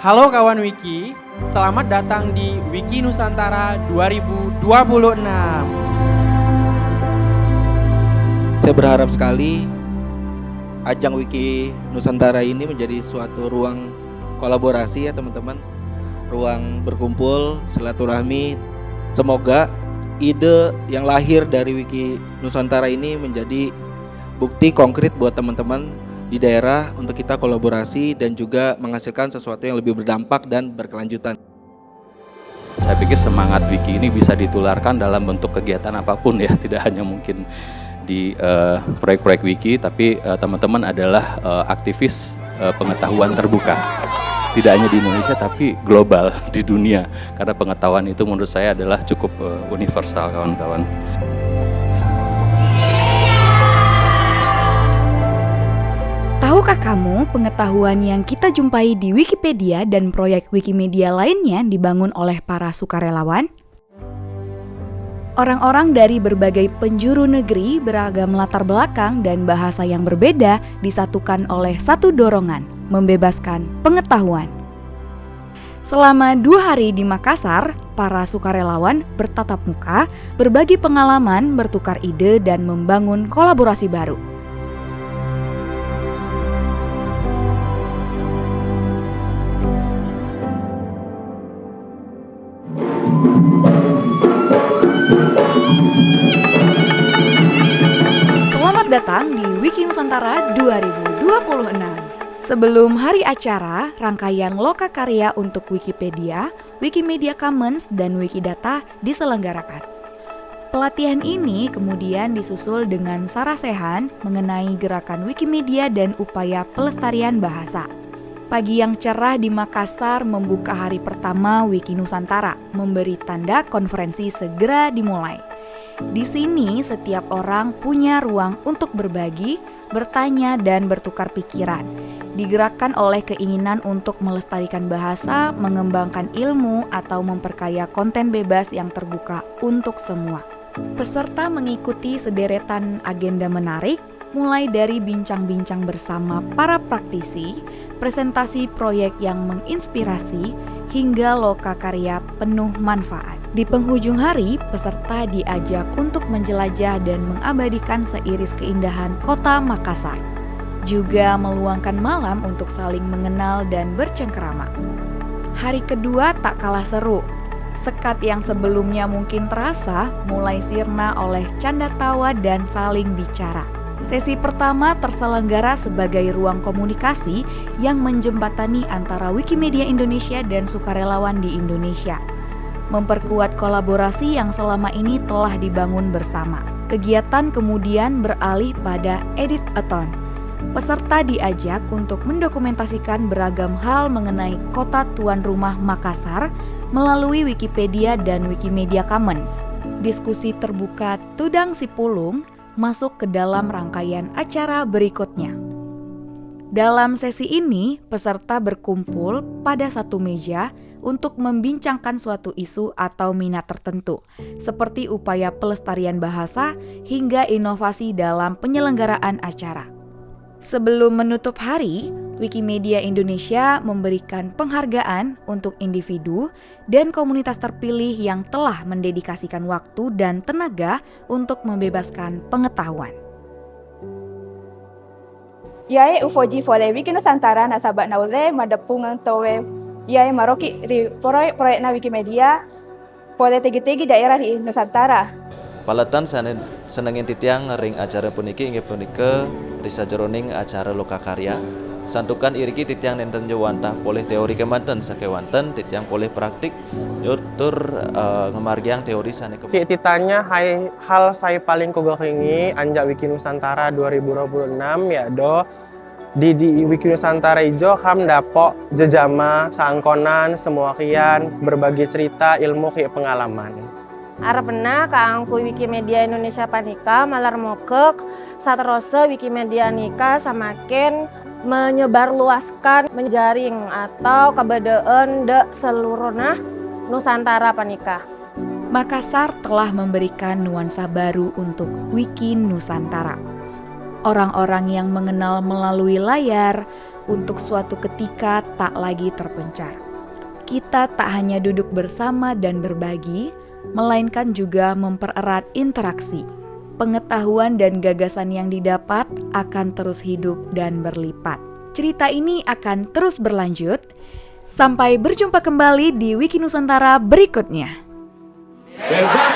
Halo kawan Wiki, selamat datang di Wiki Nusantara 2026. Saya berharap sekali ajang Wiki Nusantara ini menjadi suatu ruang kolaborasi ya teman-teman, ruang berkumpul, silaturahmi. Semoga ide yang lahir dari Wiki Nusantara ini menjadi bukti konkret buat teman-teman di daerah untuk kita kolaborasi dan juga menghasilkan sesuatu yang lebih berdampak dan berkelanjutan. Saya pikir semangat Wiki ini bisa ditularkan dalam bentuk kegiatan apapun ya, tidak hanya mungkin di proyek-proyek Wiki, tapi teman-teman adalah aktivis pengetahuan terbuka. Tidak hanya di Indonesia tapi global, di dunia. Karena pengetahuan itu menurut saya adalah cukup universal kawan-kawan. Tahukah kamu pengetahuan yang kita jumpai di Wikipedia dan proyek Wikimedia lainnya dibangun oleh para sukarelawan? Orang-orang dari berbagai penjuru negeri, beragam latar belakang dan bahasa yang berbeda disatukan oleh satu dorongan, membebaskan pengetahuan. Selama 2 hari di Makassar, para sukarelawan bertatap muka, berbagi pengalaman, bertukar ide, dan membangun kolaborasi baru. Selamat datang di Wiki Nusantara 2026. Sebelum hari acara, rangkaian lokakarya untuk Wikipedia, Wikimedia Commons, dan Wikidata diselenggarakan. Pelatihan ini kemudian disusul dengan sarasehan mengenai gerakan Wikimedia dan upaya pelestarian bahasa. Pagi yang cerah di Makassar membuka hari pertama Wiki Nusantara, memberi tanda konferensi segera dimulai. Di sini setiap orang punya ruang untuk berbagi, bertanya, dan bertukar pikiran. Digerakkan oleh keinginan untuk melestarikan bahasa, mengembangkan ilmu, atau memperkaya konten bebas yang terbuka untuk semua. Peserta mengikuti sederetan agenda menarik, mulai dari bincang-bincang bersama para praktisi, presentasi proyek yang menginspirasi, hingga lokakarya penuh manfaat. Di penghujung hari, peserta diajak untuk menjelajah dan mengabadikan seiris keindahan kota Makassar. Juga meluangkan malam untuk saling mengenal dan bercengkerama. Hari kedua tak kalah seru. Sekat yang sebelumnya mungkin terasa mulai sirna oleh canda tawa dan saling bicara. Sesi pertama terselenggara sebagai ruang komunikasi yang menjembatani antara Wikimedia Indonesia dan sukarelawan di Indonesia. Memperkuat kolaborasi yang selama ini telah dibangun bersama. Kegiatan kemudian beralih pada edit-a-thon. Peserta diajak untuk mendokumentasikan beragam hal mengenai kota tuan rumah Makassar melalui Wikipedia dan Wikimedia Commons. Diskusi terbuka Tudang Sipulung masuk ke dalam rangkaian acara berikutnya. Dalam sesi ini, peserta berkumpul pada satu meja untuk membincangkan suatu isu atau minat tertentu, seperti upaya pelestarian bahasa hingga inovasi dalam penyelenggaraan acara. Sebelum menutup hari, Wikimedia Indonesia memberikan penghargaan untuk individu dan komunitas terpilih yang telah mendedikasikan waktu dan tenaga untuk membebaskan pengetahuan. Yae ufoji fole Wiki Nusantara na sabat nauze madapungan towe yae maroki ri proyek na Wikimedia fole tegi-tegi daerah di Nusantara. Palatan senengin titiang ring acara puniki inge punika risa jroning acara lokakarya. Santukan iriki titiang nenten jawantah poleh teori kemanten sakewanten titiang poleh praktik tur ngemargiang teori sane ke. Titanya hal saya paling kugokingi anjak Wiki Nusantara 2026 ya do di Wiki Nusantara ijo kam dapok jejama saangkonan semua kian berbagi cerita ilmu ki pengalaman. Arepna kaangku Wikimedia Indonesia panika malar mokek saterose Wikimedia nika samakin menyebarluaskan menjaring atau kebedean de seluruhna Nusantara panika. Makassar telah memberikan nuansa baru untuk Wiki Nusantara. Orang-orang yang mengenal melalui layar, untuk suatu ketika tak lagi terpencar. Kita tak hanya duduk bersama dan berbagi, melainkan juga mempererat interaksi. Pengetahuan dan gagasan yang didapat akan terus hidup dan berlipat. Cerita ini akan terus berlanjut. Sampai berjumpa kembali di Wiki Nusantara berikutnya. Bebas